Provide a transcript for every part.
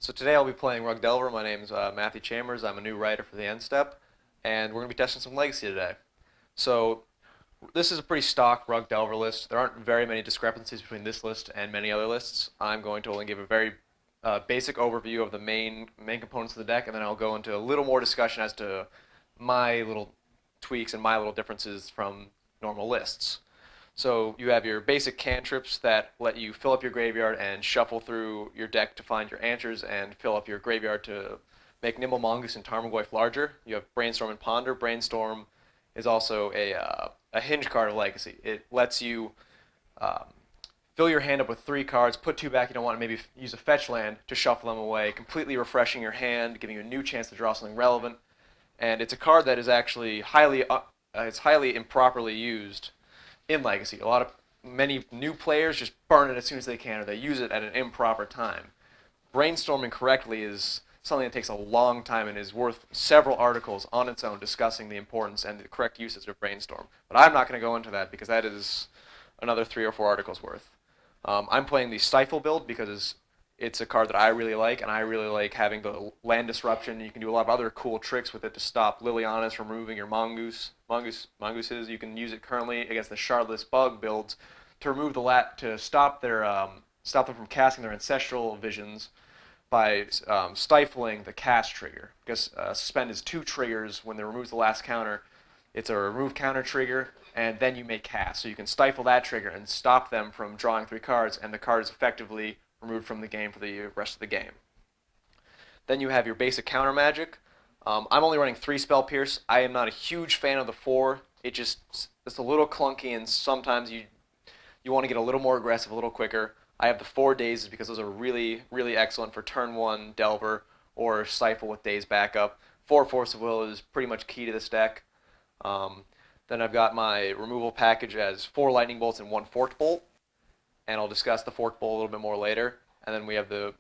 So today I'll be playing Rug Delver. My name's Matthew Chambers. I'm a new writer for TheEndStep, and we're going to be testing some Legacy today. So this is a pretty stock Rug Delver list. There aren't very many discrepancies between this list and many other lists. I'm going to only give a very basic overview of the main components of the deck, and then I'll go into a little more discussion as to my little tweaks and my little differences from normal lists. So you have your basic cantrips that let you fill up your graveyard and shuffle through your deck to find your answers and fill up your graveyard to make Nimble Mongoose and Tarmogoyf larger. You have Brainstorm and Ponder. Brainstorm is also a hinge card of Legacy. It lets you fill your hand up with 3 cards, put 2 back you don't want, and maybe use a fetch land to shuffle them away, completely refreshing your hand, giving you a new chance to draw something relevant. And it's a card that is actually it's highly improperly used in Legacy. Many new players just burn it as soon as they can, or they use it at an improper time. Brainstorming correctly is something that takes a long time and is worth several articles on its own discussing the importance and the correct usage of Brainstorm. But I'm not going to go into that because that is another 3 or 4 articles worth. I'm playing the Stifle build because it's a card that I really like, and I really like having the land disruption. You can do a lot of other cool tricks with it to stop Lilianas from removing your mongooses. You can use it currently against the Shardless Bug builds to remove to stop them from casting their ancestral visions by stifling the cast trigger. Because suspend is 2 triggers. When it removes the last counter, it's a remove counter trigger, and then you may cast. So you can stifle that trigger and stop them from drawing 3 cards, and the card is effectively removed from the game for the rest of the game. Then you have your basic counter magic. I'm only running 3 Spell Pierce. I am not a huge fan of the 4. It's a little clunky, and sometimes you want to get a little more aggressive, a little quicker. I have the 4 Dazes because those are really, really excellent for turn 1 Delver or Stifle with Daze backup. 4 Force of Will is pretty much key to this deck. Then I've got my removal package as 4 Lightning Bolts and 1 Forked Bolt, and I'll discuss the Forked Bolt a little bit more later. And then we have the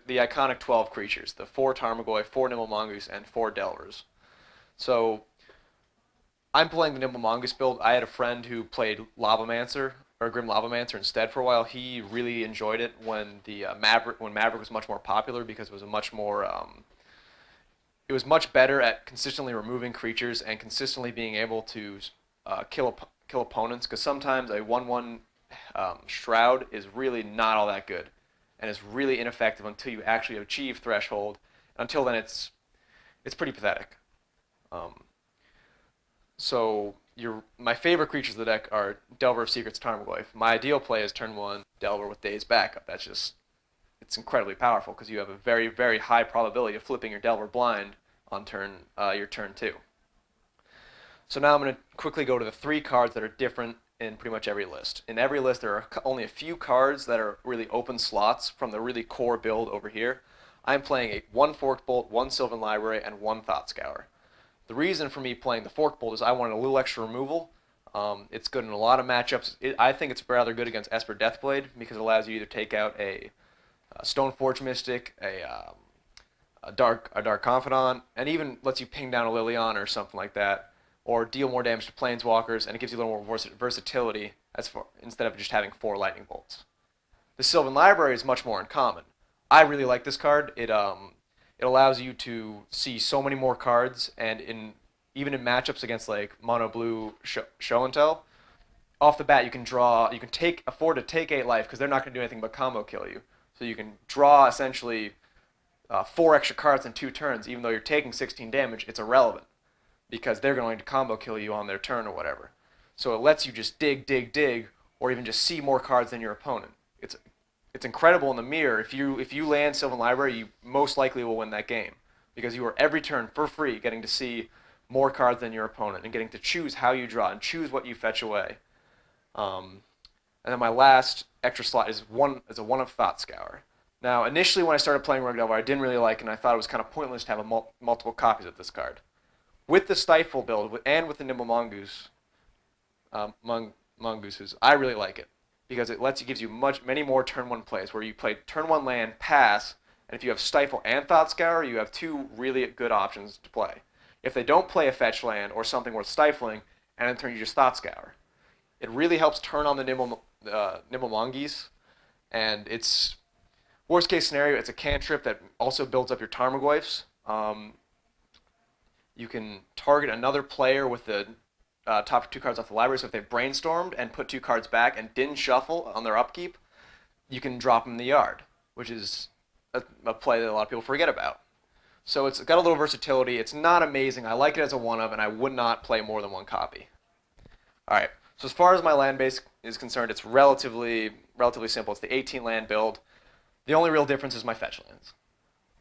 iconic 12 creatures, the 4 Tarmogoyf, 4 Nimble Mongoose, and 4 Delvers. So I'm playing the Nimble Mongoose build. I had a friend who played Lavamancer, or Grim Lavamancer instead for a while. He really enjoyed it when Maverick was much more popular because it was it was much better at consistently removing creatures and consistently being able to kill opponents, because sometimes a 1/1 Shroud is really not all that good, and it's really ineffective until you actually achieve Threshold. Until then, it's pretty pathetic. So my favorite creatures of the deck are Delver of Secrets, Tarmogoyf. My ideal play is turn 1 Delver with Daze backup. It's incredibly powerful because you have a very, very high probability of flipping your Delver blind on your turn 2. So now I'm going to quickly go to the 3 cards that are different in pretty much every list. In every list, there are only a few cards that are really open slots from the really core build over here. I'm playing 1 Forked Bolt, 1 Sylvan Library, and 1 Thought Scour. The reason for me playing the Forked Bolt is I wanted a little extra removal. It's good in a lot of matchups. I think it's rather good against Esper Deathblade because it allows you to either take out a Stoneforge Mystic, a Dark Confidant, and even lets you ping down a Liliana or something like that, or deal more damage to Planeswalkers, and it gives you a little more versatility instead of just having 4 Lightning Bolts. The Sylvan Library is much more uncommon. I really like this card. It allows you to see so many more cards, and even in matchups against like Mono Blue Show and Tell, off the bat you can afford to take 8 life because they're not going to do anything but combo kill you. So you can draw essentially 4 extra cards in 2 turns, even though you're taking 16 damage. It's irrelevant, because they're going to combo kill you on their turn or whatever. So it lets you just dig, or even just see more cards than your opponent. It's incredible in the mirror. If you land Sylvan Library, you most likely will win that game, because you are every turn for free getting to see more cards than your opponent and getting to choose how you draw and choose what you fetch away. And then my last extra slot is a 1 of Thought Scour. Now, initially when I started playing Rug Delver, I didn't really like it, and I thought it was kind of pointless to have multiple copies of this card. With the Stifle build and with the Nimble Mongooses, I really like it because it gives you many more turn 1 plays where you play turn 1 land, pass, and if you have Stifle and Thought Scour, you have 2 really good options to play. If they don't play a fetch land or something worth stifling, and in turn you just Thought Scour, it really helps turn on the Nimble Mongoose, and Worst case scenario, it's a cantrip that also builds up your Tarmogoyfs. You can target another player with the top 2 cards off the library. So if they brainstormed and put 2 cards back and didn't shuffle on their upkeep, you can drop them in the yard, which is a play that a lot of people forget about. So it's got a little versatility. It's not amazing. I like it as a one-of, and I would not play more than 1 copy. All right. So as far as my land base is concerned, it's relatively simple. It's the 18 land build. The only real difference is my fetch lands.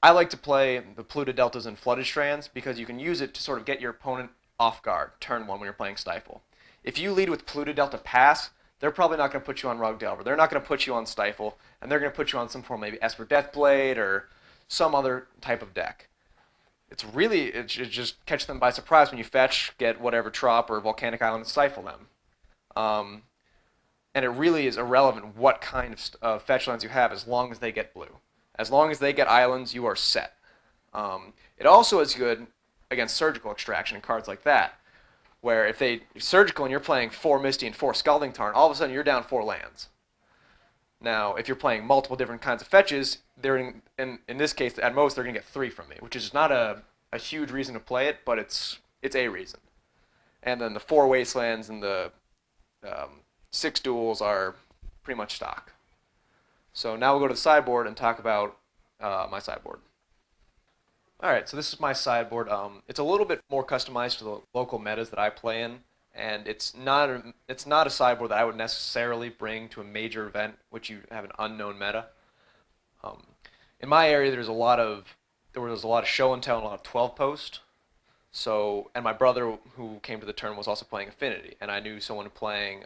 I like to play the polluted deltas and flooded strands because you can use it to sort of get your opponent off guard turn 1 when you're playing Stifle. If you lead with polluted delta pass, they're probably not going to put you on Rug Delver. They're not going to put you on Stifle, and they're going to put you on some form, maybe Esper Deathblade or some other type of deck. It just catch them by surprise when you fetch, get whatever Trop or Volcanic Island and stifle them. And it really is irrelevant what kind of fetch lands you have as long as they get blue. As long as they get islands, you are set. It also is good against Surgical Extraction and cards like that, where if they Surgical and you're playing 4 Misty and 4 Scalding Tarn, all of a sudden you're down 4 lands. Now, if you're playing multiple different kinds of fetches, they're in this case, at most, they're going to get 3 from me, which is not a huge reason to play it, but it's a reason. And then the 4 Wastelands and the 6 Duels are pretty much stock. So now we'll go to the sideboard and talk about my sideboard. Alright, so this is my sideboard. It's a little bit more customized to the local metas that I play in. And it's not a sideboard that I would necessarily bring to a major event, which you have an unknown meta. In my area, there was a lot of show and tell and a lot of 12 post. So, and my brother who came to the tournament was also playing Affinity, and I knew someone playing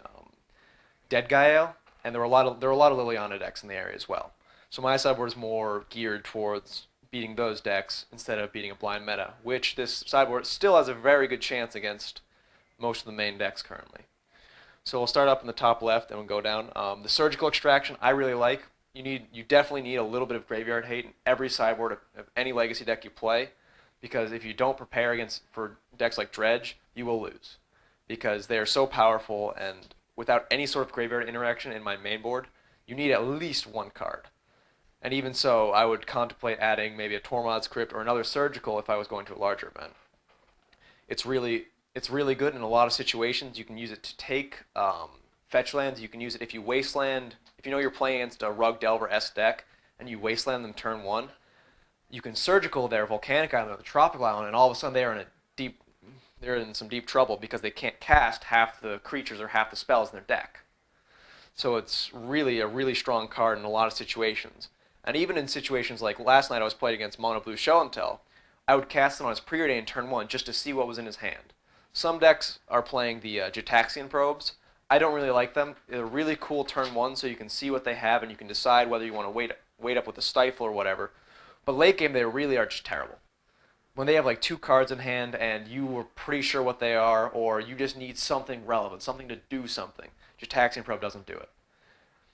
Dead Gael, and there were a lot of Liliana decks in the area as well. So my sideboard is more geared towards beating those decks instead of beating a blind meta, which this sideboard still has a very good chance against most of the main decks currently. So we'll start up in the top left and we'll go down. The Surgical Extraction I really like. You definitely need a little bit of graveyard hate in every sideboard of any legacy deck you play, because if you don't prepare for decks like Dredge, you will lose, because they are so powerful, and without any sort of graveyard interaction in my main board, you need at least 1 card. And even so, I would contemplate adding maybe a Tormod's Crypt or another Surgical if I was going to a larger event. It's really good in a lot of situations. You can use it to take fetch lands. You can use it if you wasteland. If you know you're playing against a Rug Delver-esque deck and you wasteland them turn 1, you can Surgical their Volcanic Island or the Tropical Island, and all of a sudden they're in some deep trouble because they can't cast half the creatures or half the spells in their deck. So it's really a really strong card in a lot of situations. And even in situations like last night I was playing against Mono Blue Show and Tell, I would cast it on his preordained turn 1 just to see what was in his hand. Some decks are playing the Jataxian Probes. I don't really like them. They're really cool turn 1, so you can see what they have and you can decide whether you want to wait up with a Stifle or whatever. But late game, they really are just terrible. When they have like 2 cards in hand and you were pretty sure what they are, or you just need something relevant, something to do something, Jataxian Probe doesn't do it.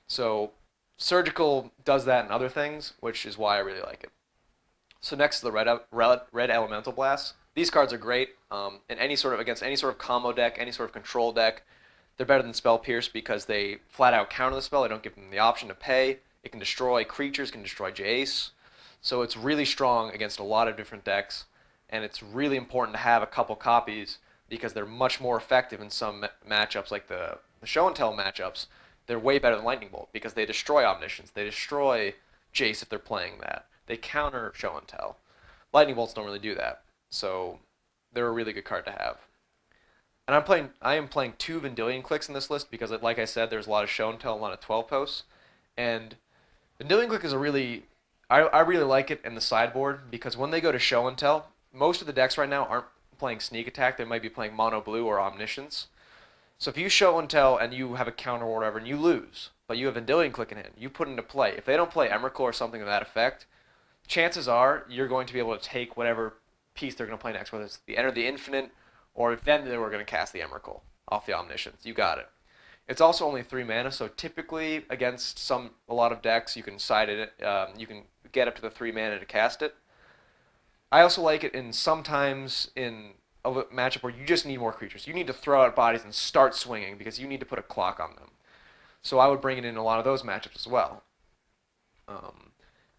So Surgical does that in other things, which is why I really like it. So next is the red Elemental Blast. These cards are great in against any sort of combo deck, any sort of control deck. They're better than Spell Pierce because they flat out counter the spell. They don't give them the option to pay. It can destroy creatures, can destroy Jace. So it's really strong against a lot of different decks, and it's really important to have a couple copies because they're much more effective in some matchups, like the Show and Tell matchups. They're way better than Lightning Bolt because they destroy Omniscience. They destroy Jace if they're playing that. They counter Show and Tell. Lightning Bolts don't really do that, so they're a really good card to have. And I am playing 2 Vendilion Clicks in this list because, like I said, there's a lot of Show and Tell, a lot of 12 posts, and Vendilion Click is I really like it in the sideboard because when they go to Show and Tell, most of the decks right now aren't playing Sneak Attack. They might be playing Mono Blue or Omniscience. So if you Show and Tell and you have a counter or whatever and you lose, but you have Vendilion Click in hand, you put into play. If they don't play Emrakul or something to that effect, chances are you're going to be able to take whatever piece they're going to play next, whether it's the Enter the Infinite or if then they were going to cast the Emrakul off the Omniscience. You got it. It's also only 3 mana, so typically against a lot of decks you can side it. You can get up to the 3 mana to cast it. I also like it sometimes in a matchup where you just need more creatures. You need to throw out bodies and start swinging because you need to put a clock on them. So I would bring it in a lot of those matchups as well.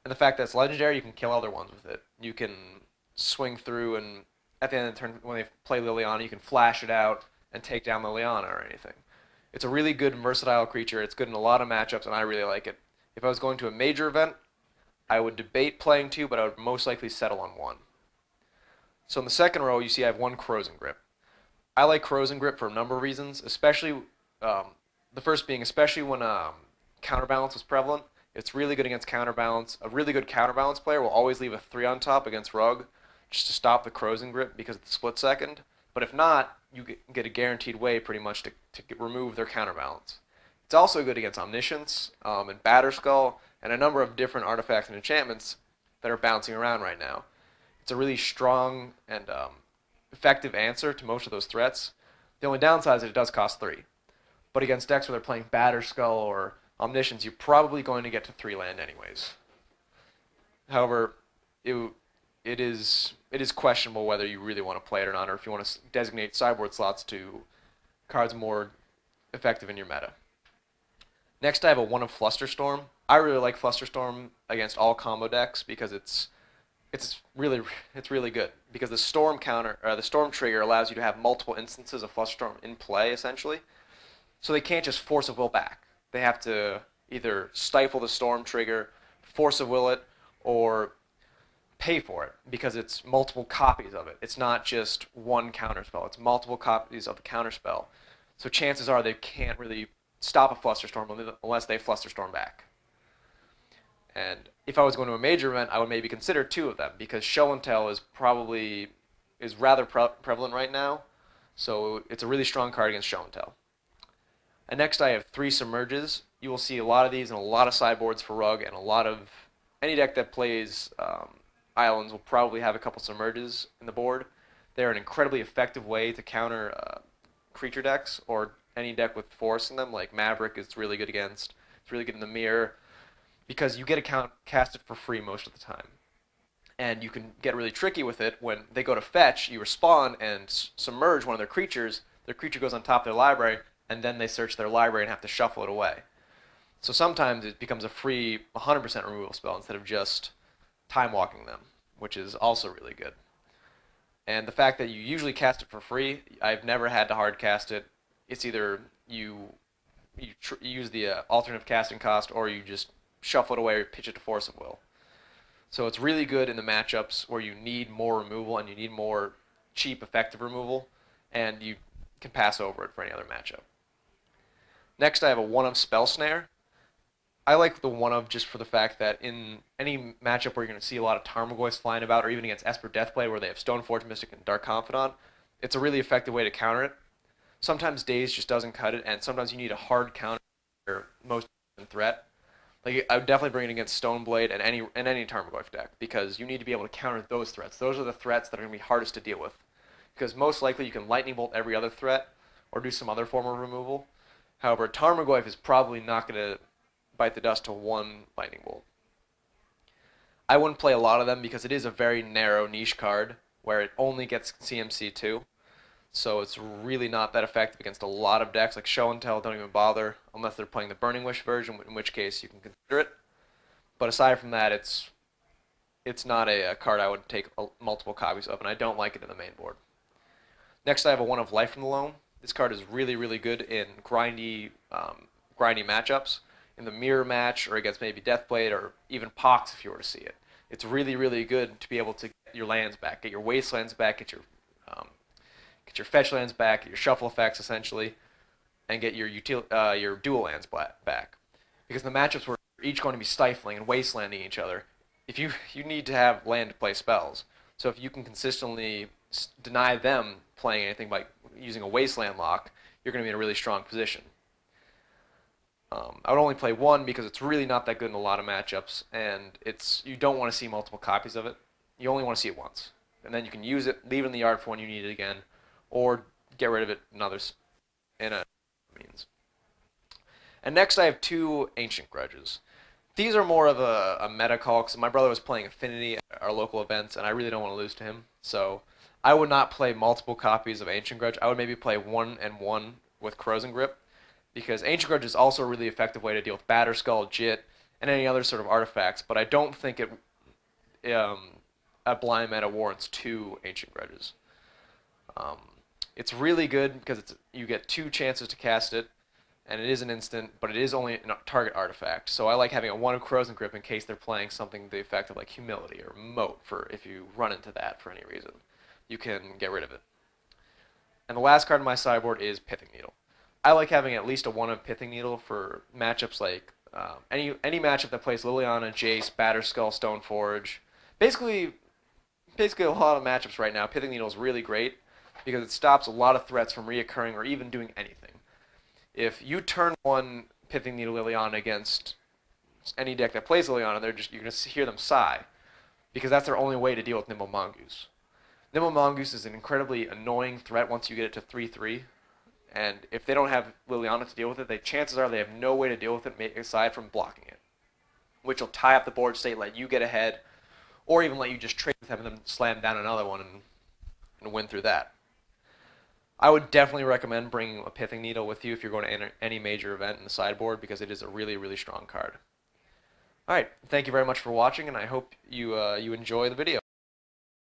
And the fact that it's legendary, you can kill other ones with it. You can swing through, and at the end of the turn, when they play Liliana, you can flash it out and take down Liliana or anything. It's a really good versatile creature. It's good in a lot of matchups, and I really like it. If I was going to a major event, I would debate playing two, but I would most likely settle on one. So in the second row, you see I have one Crozen Grip. I like Crozen Grip for a number of reasons, especially the first being especially when counterbalance was prevalent. It's really good against counterbalance. A really good counterbalance player will always leave a 3 on top against Rug just to stop the Crozen Grip because of the split second. But if not, you get a guaranteed way pretty much to remove their counterbalance. It's also good against Omniscience and Batterskull and a number of different artifacts and enchantments that are bouncing around right now. It's a really strong and effective answer to most of those threats. The only downside is that it does cost 3. But against decks where they're playing Batterskull or Omniscience, you're probably going to get to 3 land anyways. However, it is questionable whether you really want to play it or not, or if you want to designate sideboard slots to cards more effective in your meta. Next, I have a 1 of Flusterstorm. I really like Flusterstorm against all combo decks because it's really good because the storm trigger allows you to have multiple instances of Flusterstorm in play essentially, so they can't just force of will back. They have to either stifle the storm trigger, force of will it, or pay for it because it's multiple copies of it. It's not just one counterspell. It's multiple copies of the counterspell. So chances are they can't really stop a Flusterstorm unless they Flusterstorm back. And if I was going to a major event, I would maybe consider 2 of them because Show and Tell is rather prevalent right now. So it's a really strong card against Show and Tell. And next I have 3 Submerges. You will see a lot of these in a lot of sideboards for Rug, and any deck that plays Islands will probably have a couple Submerges in the board. They're an incredibly effective way to counter creature decks or any deck with force in them, like Maverick is really good against. It's really good in the mirror because you get to cast it for free most of the time. And you can get really tricky with it when they go to fetch, you respawn and submerge one of their creature goes on top of their library, and then they search their library and have to shuffle it away. So sometimes it becomes a free 100% removal spell instead of just time walking them, which is also really good. And the fact that you usually cast it for free, I've never had to hard cast it. It's either you use the alternative casting cost, or you just shuffle it away or pitch it to force of will. So it's really good in the matchups where you need more removal and you need more cheap effective removal, and you can pass over it for any other matchup. Next I have a 1 of Spell Snare. I like the 1 of just for the fact that in any matchup where you're going to see a lot of Tarmogoyfs flying about, or even against Esper Deathblade where they have Stoneforge Mystic and Dark Confidant, it's a really effective way to counter it. Sometimes Daze just doesn't cut it, and sometimes you need a hard counter for your most threat. Like I would definitely bring it against Stoneblade and any Tarmogoyf deck because you need to be able to counter those threats. Those are the threats that are going to be hardest to deal with because most likely you can Lightning Bolt every other threat or do some other form of removal. However, Tarmogoyf is probably not going to bite the dust to 1 Lightning Bolt. I wouldn't play a lot of them because it is a very narrow niche card where it only gets CMC2. So it's really not that effective against a lot of decks. Like Show and Tell, don't even bother unless they're playing the Burning Wish version, in which case you can consider it. But aside from that, it's not a card I would take multiple copies of, and I don't like it in the main board. Next, I have a 1 of Life from the Loam. This card is really, really good in grindy matchups. In the mirror match, or against maybe Deathblade, or even Pox if you were to see it. It's really, really good to be able to get your lands back, get your Wastelands back, get your fetch lands back, get your shuffle effects essentially, and get your dual lands back. Because in the matchups where you're each going to be stifling and wastelanding each other, if you need to have land to play spells. So if you can consistently deny them playing anything by using a wasteland lock, you're going to be in a really strong position. I would only play 1 because it's really not that good in a lot of matchups, and you don't want to see multiple copies of it. You only want to see it once, and then you can use it, leave it in the yard for when you need it again, or get rid of it in a means. And next I have 2 Ancient Grudges. These are more of a meta call because my brother was playing Affinity at our local events, and I really don't want to lose to him. So I would not play multiple copies of Ancient Grudge. I would maybe play 1 and 1 with Crozen Grip, because Ancient Grudge is also a really effective way to deal with Batterskull, Jit, and any other sort of artifacts, but I don't think a blind meta warrants 2 Ancient Grudges. Um, it's really good because you get 2 chances to cast it, and it is an instant, but it is only a target artifact. So I like having a 1 of Corrosion Grip in case they're playing something to the effect of like Humility or Moat, for if you run into that for any reason. You can get rid of it. And the last card in my sideboard is Pithing Needle. I like having at least a 1 of Pithing Needle for matchups like any matchup that plays Liliana, Jace, Batterskull, Stoneforge. Basically a lot of matchups right now, Pithing Needle is really great because it stops a lot of threats from reoccurring or even doing anything. If you turn 1 Pithing Needle Liliana against any deck that plays Liliana, you're going to hear them sigh because that's their only way to deal with Nimble Mongoose. Nimble Mongoose is an incredibly annoying threat once you get it to 3/3, and if they don't have Liliana to deal with it, chances are they have no way to deal with it aside from blocking it, which will tie up the board state, let you get ahead, or even let you just trade with them and then slam down another one and win through that. I would definitely recommend bringing a Pithing Needle with you if you're going to enter any major event in the sideboard because it is a really, really strong card. Alright, thank you very much for watching, and I hope you enjoy the video.